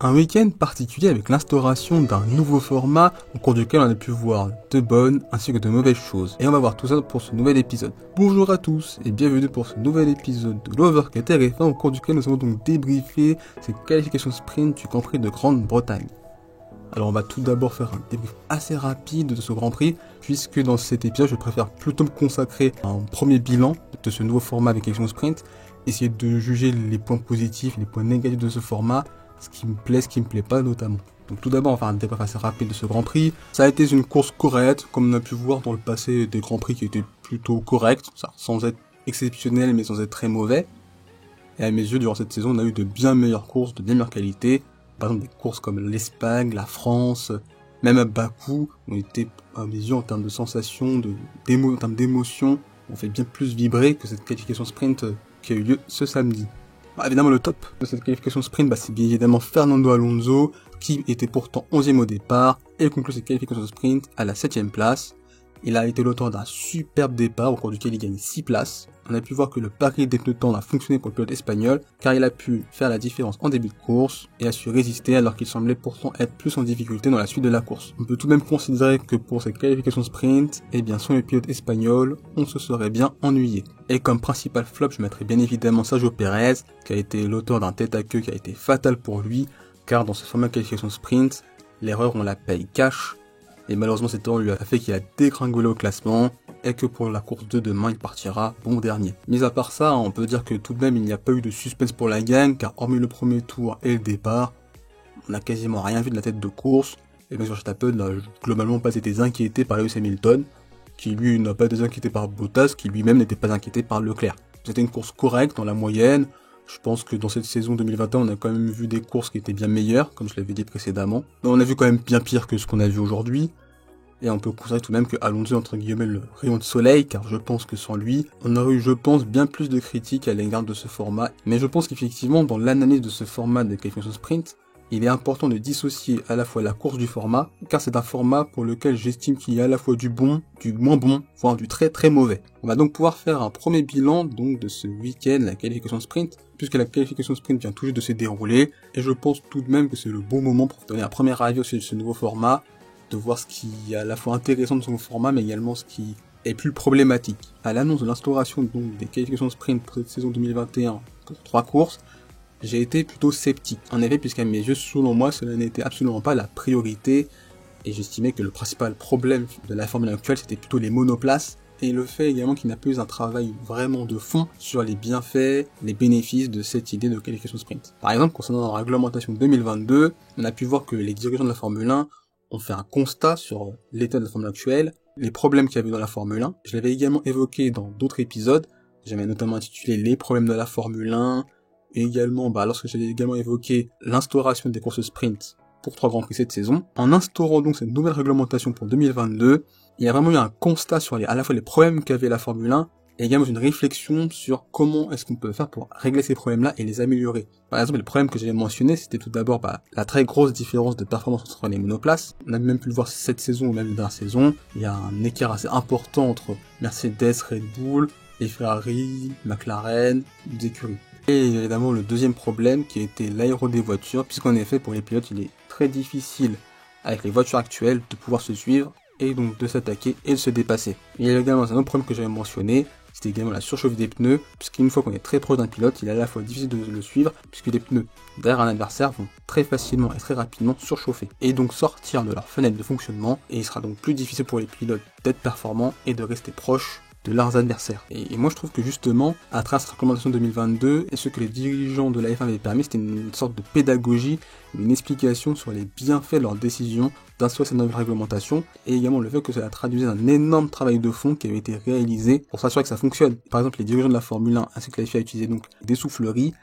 Un week-end particulier avec l'instauration d'un nouveau format au cours duquel on a pu voir de bonnes ainsi que de mauvaises choses. Et on va voir tout ça pour ce nouvel épisode. Bonjour à tous et bienvenue pour ce nouvel épisode de l'Overcut RF1 au cours duquel nous allons donc débriefer ces qualifications sprint du Grand Prix de Grande-Bretagne. Alors on va tout d'abord faire un débrief assez rapide de ce Grand Prix, puisque dans cet épisode je préfère plutôt me consacrer à un premier bilan de ce nouveau format avec qualification sprint, essayer de juger les points positifs, les points négatifs de ce format, ce qui me plaît, ce qui me plaît pas notamment. Donc tout d'abord on va faire un débrief assez rapide de ce Grand Prix. Ça a été une course correcte, comme on a pu voir dans le passé des Grands Prix qui étaient plutôt corrects, sans être exceptionnels mais sans être très mauvais. Et à mes yeux, durant cette saison, on a eu de bien meilleures courses, de bien meilleure qualité. Par exemple, des courses comme l'Espagne, la France, même à Bakou, ont été, à mes yeux, en termes de sensations, en termes d'émotions, on fait bien plus vibrer que cette qualification sprint qui a eu lieu ce samedi. Évidemment, le top de cette qualification sprint, c'est bien évidemment Fernando Alonso, qui était pourtant 11e au départ, et conclut cette qualification sprint à la 7e place. Il a été l'auteur d'un superbe départ au cours duquel il gagne 6 places. On a pu voir que le pari des pneus tendres a fonctionné pour le pilote espagnol, car il a pu faire la différence en début de course et a su résister alors qu'il semblait pourtant être plus en difficulté dans la suite de la course. On peut tout de même considérer que pour cette qualification sprint, sans le pilote espagnol, on se serait bien ennuyé. Et comme principal flop, je mettrais bien évidemment Sergio Pérez, qui a été l'auteur d'un tête-à-queue qui a été fatal pour lui, car dans ce format de qualification sprint, l'erreur on la paye cash. Et malheureusement cette erreur lui a fait qu'il a dégringolé au classement et que pour la course de demain il partira bon dernier. Mis à part ça, on peut dire que tout de même il n'y a pas eu de suspense pour la gang car hormis le premier tour et le départ, on n'a quasiment rien vu de la tête de course. Et Max Verstappen n'a globalement pas été inquiété par Lewis Hamilton, qui lui n'a pas été inquiété par Bottas, qui lui-même n'était pas inquiété par Leclerc. C'était une course correcte dans la moyenne. Je pense que dans cette saison 2021, on a quand même vu des courses qui étaient bien meilleures, comme je l'avais dit précédemment. Mais on a vu quand même bien pire que ce qu'on a vu aujourd'hui. Et on peut considérer tout de même que Alonso est entre guillemets le rayon de soleil, car je pense que sans lui, on aurait eu, bien plus de critiques à l'égard de ce format. Mais je pense qu'effectivement, dans l'analyse de ce format de qualification sprint, il est important de dissocier à la fois la course du format, car c'est un format pour lequel j'estime qu'il y a à la fois du bon, du moins bon, voire du très très mauvais. On va donc pouvoir faire un premier bilan donc de ce week-end, la qualification sprint, puisque la qualification sprint vient tout juste de se dérouler, et je pense tout de même que c'est le bon moment pour donner un premier avis sur ce nouveau format, de voir ce qui est à la fois intéressant de son format, mais également ce qui est plus problématique. À l'annonce de l'instauration donc des qualifications sprint pour cette saison 2021 pour 3 courses, j'ai été plutôt sceptique. En effet, puisqu'à mes yeux, selon moi, cela n'était absolument pas la priorité, et j'estimais que le principal problème de la Formule 1 actuelle, c'était plutôt les monoplaces, et le fait également qu'il n'y a pas eu un travail vraiment de fond sur les bienfaits, les bénéfices de cette idée de qualification sprint. Par exemple, concernant la réglementation 2022, on a pu voir que les dirigeants de la Formule 1 ont fait un constat sur l'état de la Formule actuelle, les problèmes qu'il y avait dans la Formule 1. Je l'avais également évoqué dans d'autres épisodes, j'avais notamment intitulé les problèmes de la Formule 1, et également, lorsque j'avais également évoqué l'instauration des courses sprint pour 3 Grands Prix cette saison. En instaurant donc cette nouvelle réglementation pour 2022, il y a vraiment eu un constat sur à la fois les problèmes qu'avait la Formule 1, et également une réflexion sur comment est-ce qu'on peut faire pour régler ces problèmes-là et les améliorer. Par exemple, le problème que j'avais mentionné, c'était tout d'abord la très grosse différence de performance entre les monoplaces. On a même pu le voir cette saison ou même la dernière saison. Il y a un écart assez important entre Mercedes, Red Bull, et Ferrari, McLaren, des écuries. Et évidemment le deuxième problème qui était l'aéro des voitures, puisqu'en effet pour les pilotes il est très difficile avec les voitures actuelles de pouvoir se suivre et donc de s'attaquer et de se dépasser. Il y a également un autre problème que j'avais mentionné, c'était également la surchauffe des pneus, puisqu'une fois qu'on est très proche d'un pilote, il est à la fois difficile de le suivre, puisque les pneus derrière un adversaire vont très facilement et très rapidement surchauffer, et donc sortir de leur fenêtre de fonctionnement, et il sera donc plus difficile pour les pilotes d'être performants et de rester proches de leurs adversaires. Et moi je trouve que justement, à travers cette recommandation 2022, et ce que les dirigeants de la F1 avaient permis, c'était une sorte de pédagogie, une explication sur les bienfaits de leur décision d'instaurer cette nouvelle réglementation, et également le fait que cela traduisait un énorme travail de fond qui avait été réalisé pour s'assurer que ça fonctionne. Par exemple, les dirigeants de la Formule 1 ainsi que la FIA utilisaient donc des souffleries,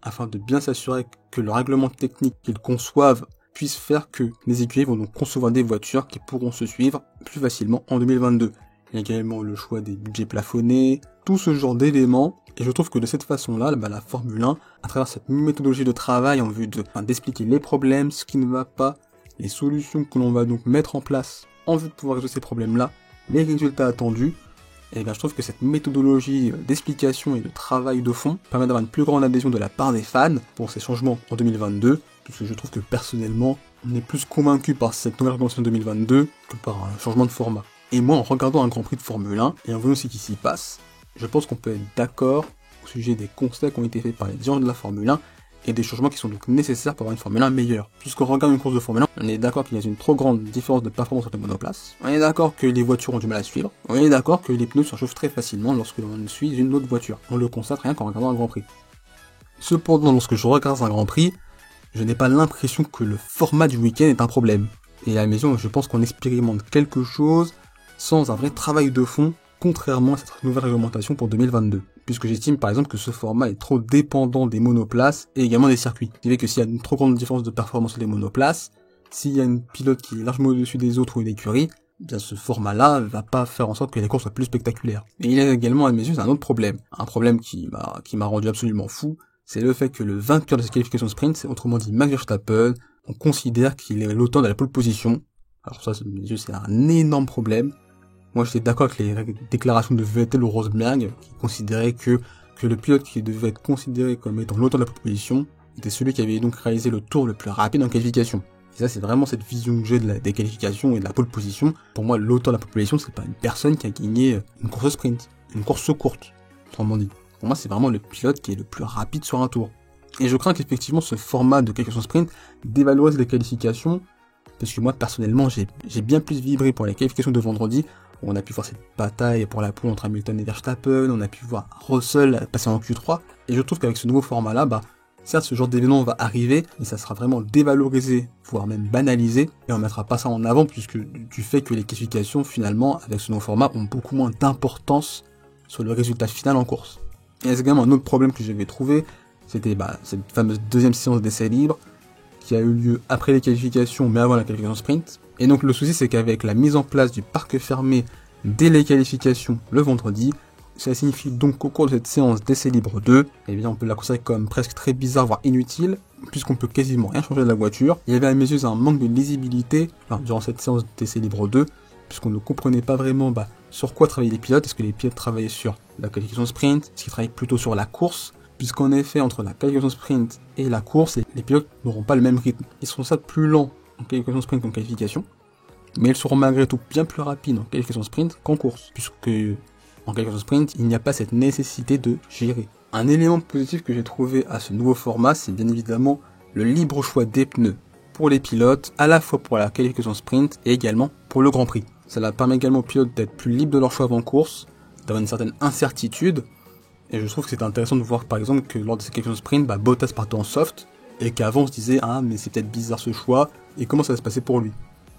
afin de bien s'assurer que le règlement technique qu'ils conçoivent puisse faire que les écuries vont donc concevoir des voitures qui pourront se suivre plus facilement en 2022. Il y a également le choix des budgets plafonnés, tout ce genre d'éléments. Et je trouve que de cette façon-là, la Formule 1, à travers cette méthodologie de travail en vue d'expliquer les problèmes, ce qui ne va pas, les solutions que l'on va donc mettre en place en vue de pouvoir résoudre ces problèmes-là, les résultats attendus, et je trouve que cette méthodologie d'explication et de travail de fond permet d'avoir une plus grande adhésion de la part des fans pour ces changements en 2022, puisque je trouve que personnellement, on est plus convaincu par cette nouvelle réglementation 2022 que par un changement de format. Et moi, en regardant un Grand Prix de Formule 1 et en voyant ce qui s'y passe, je pense qu'on peut être d'accord au sujet des constats qui ont été faits par les dirigeants de la Formule 1 et des changements qui sont donc nécessaires pour avoir une Formule 1 meilleure. Puisqu'on regarde une course de Formule 1, on est d'accord qu'il y a une trop grande différence de performance entre les monoplaces, on est d'accord que les voitures ont du mal à suivre, on est d'accord que les pneus s'enchauffent très facilement lorsque l'on suit une autre voiture. On le constate rien qu'en regardant un Grand Prix. Cependant, lorsque je regarde un Grand Prix, je n'ai pas l'impression que le format du week-end est un problème. Et à la maison, je pense qu'on expérimente quelque chose sans un vrai travail de fond, contrairement à cette nouvelle réglementation pour 2022. Puisque j'estime par exemple que ce format est trop dépendant des monoplaces et également des circuits. Ce qui fait que s'il y a une trop grande différence de performance sur les monoplaces, s'il y a une pilote qui est largement au-dessus des autres ou une écurie, bien ce format-là va pas faire en sorte que les courses soient plus spectaculaires. Et il y a également à mes yeux un autre problème. Un problème qui m'a rendu absolument fou, c'est le fait que le vainqueur de cette qualification sprint, c'est autrement dit Max Verstappen, on considère qu'il est l'auteur de la pole position. Alors ça, à mes yeux, c'est un énorme problème. Moi, j'étais d'accord avec les déclarations de Vettel ou Rosberg, qui considéraient que le pilote qui devait être considéré comme étant l'auteur de la proposition était celui qui avait donc réalisé le tour le plus rapide en qualification. Et ça, c'est vraiment cette vision que j'ai des qualifications et de la pole position. Pour moi, l'auteur de la proposition, c'est pas une personne qui a gagné une course sprint, une course courte, autrement dit. Pour moi, c'est vraiment le pilote qui est le plus rapide sur un tour. Et je crains qu'effectivement, ce format de qualification sprint dévalorise les qualifications, parce que moi, personnellement, j'ai bien plus vibré pour les qualifications de vendredi. On a pu voir cette bataille pour la pole entre Hamilton et Verstappen, on a pu voir Russell passer en Q3, et je trouve qu'avec ce nouveau format-là, certes ce genre d'événement va arriver, mais ça sera vraiment dévalorisé, voire même banalisé, et on mettra pas ça en avant, puisque du fait que les qualifications, finalement, avec ce nouveau format, ont beaucoup moins d'importance sur le résultat final en course. Et il y a également un autre problème que j'avais trouvé, c'était cette fameuse deuxième séance d'essai libre, qui a eu lieu après les qualifications, mais avant la qualification sprint. Et donc le souci, c'est qu'avec la mise en place du parc fermé dès les qualifications le vendredi, ça signifie donc qu'au cours de cette séance d'essai libre 2, eh bien on peut la considérer comme presque très bizarre, voire inutile, puisqu'on peut quasiment rien changer de la voiture. Il y avait à mes yeux un manque de lisibilité durant cette séance d'essai libre 2, puisqu'on ne comprenait pas vraiment sur quoi travaillaient les pilotes. Est-ce que les pilotes travaillaient sur la qualification sprint? Est-ce qu'ils travaillaient plutôt sur la course? Puisqu'en effet, entre la qualification sprint et la course, les pilotes n'auront pas le même rythme. Ils seront ça plus lents en qualification sprint qu'en qualification, mais ils seront malgré tout bien plus rapides en qualification sprint qu'en course, puisque en qualification sprint, il n'y a pas cette nécessité de gérer. Un élément positif que j'ai trouvé à ce nouveau format, c'est bien évidemment le libre choix des pneus pour les pilotes, à la fois pour la qualification sprint et également pour le Grand Prix. Cela permet également aux pilotes d'être plus libres de leur choix avant course, d'avoir une certaine incertitude. Et je trouve que c'est intéressant de voir par exemple que lors de cette qualification sprint, Bottas partait en soft, et qu'avant on se disait « Ah mais c'est peut-être bizarre ce choix », et comment ça va se passer pour lui.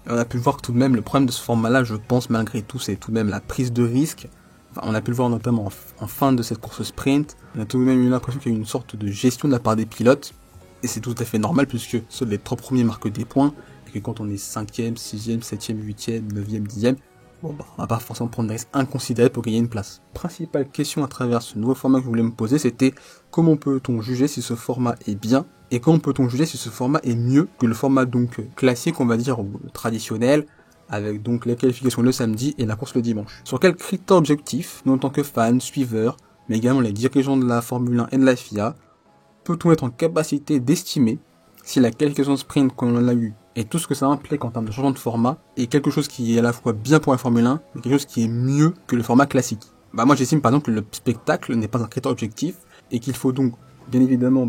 Et on a pu voir que tout de même le problème de ce format-là, je pense malgré tout, c'est tout de même la prise de risque. Enfin, on a pu le voir notamment en fin de cette course sprint, on a tout de même eu l'impression qu'il y a eu une sorte de gestion de la part des pilotes, et c'est tout à fait normal puisque seuls les 3 premiers marquent des points, et que quand on est 5ème, 6ème, 7ème, 8ème, 9ème, 10ème, on va pas forcément prendre des risques inconsidérés pour gagner une place. Principale question à travers ce nouveau format que je voulais me poser, c'était comment peut-on juger si ce format est bien, et comment peut-on juger si ce format est mieux que le format donc classique, on va dire, ou traditionnel, avec donc les qualifications le samedi et la course le dimanche. Sur quels critères objectifs, nous en tant que fans, suiveurs, mais également les dirigeants de la Formule 1 et de la FIA, peut-on être en capacité d'estimer si la qualification sprint qu'on en a eu et tout ce que ça implique en termes de changement de format est quelque chose qui est à la fois bien pour la Formule 1, mais quelque chose qui est mieux que le format classique. Moi j'estime par exemple que le spectacle n'est pas un critère objectif et qu'il faut donc bien évidemment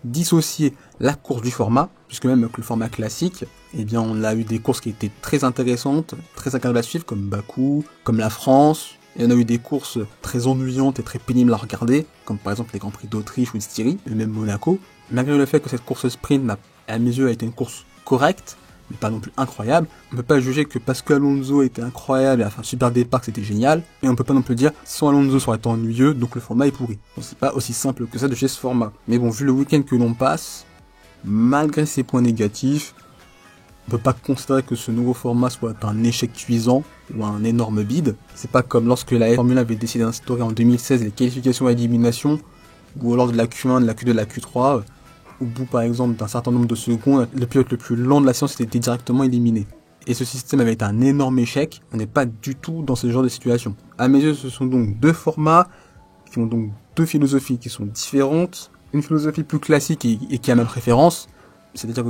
dissocier la course du format, puisque même avec le format classique, eh bien on a eu des courses qui étaient très intéressantes, très agréables à suivre, comme Bakou, comme la France, et on a eu des courses très ennuyantes et très pénibles à regarder, comme par exemple les Grands Prix d'Autriche ou de Styrie, et même Monaco. Malgré le fait que cette course sprint, à mes yeux, a été une course correcte, mais pas non plus incroyable, on peut pas juger que parce que Alonso était incroyable et a fait un super départ, que c'était génial, et on peut pas non plus dire sans Alonso ça aurait été ennuyeux, donc le format est pourri. Donc c'est pas aussi simple que ça de chez ce format. Mais bon, vu le week-end que l'on passe, malgré ses points négatifs, on peut pas considérer que ce nouveau format soit un échec cuisant ou un énorme bide. C'est pas comme lorsque la Formule 1 avait décidé d'instaurer en 2016 les qualifications à élimination, ou lors de la Q1, de la Q2, de la Q3, au bout par exemple d'un certain nombre de secondes, le pilote le plus lent de la séance était directement éliminé. Et ce système avait été un énorme échec, on n'est pas du tout dans ce genre de situation. À mes yeux, ce sont donc deux formats qui ont donc deux philosophies qui sont différentes, une philosophie plus classique et qui a ma préférence, c'est-à-dire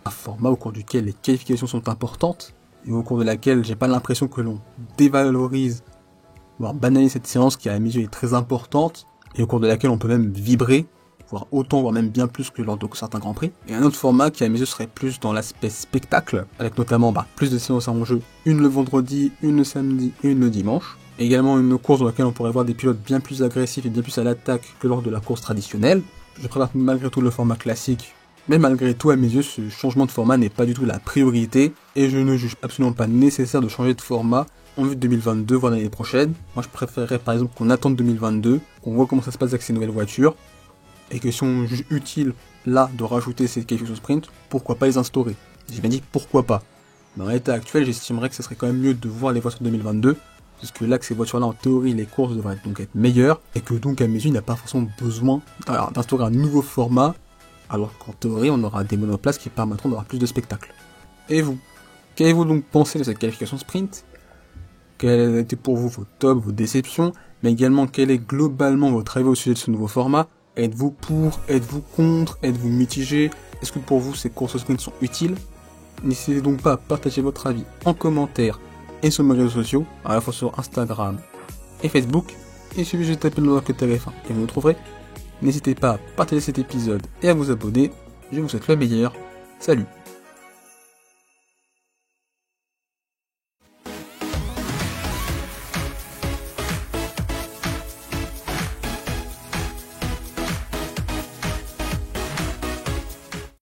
un format au cours duquel les qualifications sont importantes, et au cours de laquelle j'ai pas l'impression que l'on dévalorise, voire banalise cette séance qui à mes yeux est très importante, et au cours de laquelle on peut même vibrer, voire autant, voire même bien plus que lors de certains Grands Prix. Et un autre format qui à mes yeux serait plus dans l'aspect spectacle, avec notamment plus de séances en jeu, une le vendredi, une le samedi et une le dimanche. Et également une course dans laquelle on pourrait voir des pilotes bien plus agressifs et bien plus à l'attaque que lors de la course traditionnelle. Je préfère malgré tout le format classique, mais malgré tout à mes yeux ce changement de format n'est pas du tout la priorité, et je ne juge absolument pas nécessaire de changer de format en vue de 2022, voire l'année prochaine. Moi je préférerais par exemple qu'on attende 2022, qu'on voit comment ça se passe avec ces nouvelles voitures, et que si on juge utile là de rajouter ces qualifications sprint, pourquoi pas les instaurer. J'ai bien dit pourquoi pas. Dans l'état actuel, j'estimerais que ce serait quand même mieux de voir les voitures 2022, parce que là que ces voitures-là, en théorie, les courses devraient donc être meilleures, et que donc à mes yeux, il n'y a pas forcément besoin d'instaurer un nouveau format, alors qu'en théorie, on aura des monoplaces qui permettront d'avoir plus de spectacles. Et vous, qu'avez-vous donc pensé de cette qualification sprint? Quels étaient pour vous vos tops, vos déceptions, mais également quel est globalement votre avis au sujet de ce nouveau format? Êtes-vous pour? Êtes-vous contre? Êtes-vous mitigé? Est-ce que pour vous ces courses sprint sont utiles? N'hésitez donc pas à partager votre avis en commentaire et sur mes réseaux sociaux, à la fois sur Instagram et Facebook. Il suffit juste de taper le nom que TF1 et vous me trouverez. N'hésitez pas à partager cet épisode et à vous abonner. Je vous souhaite le meilleur. Salut!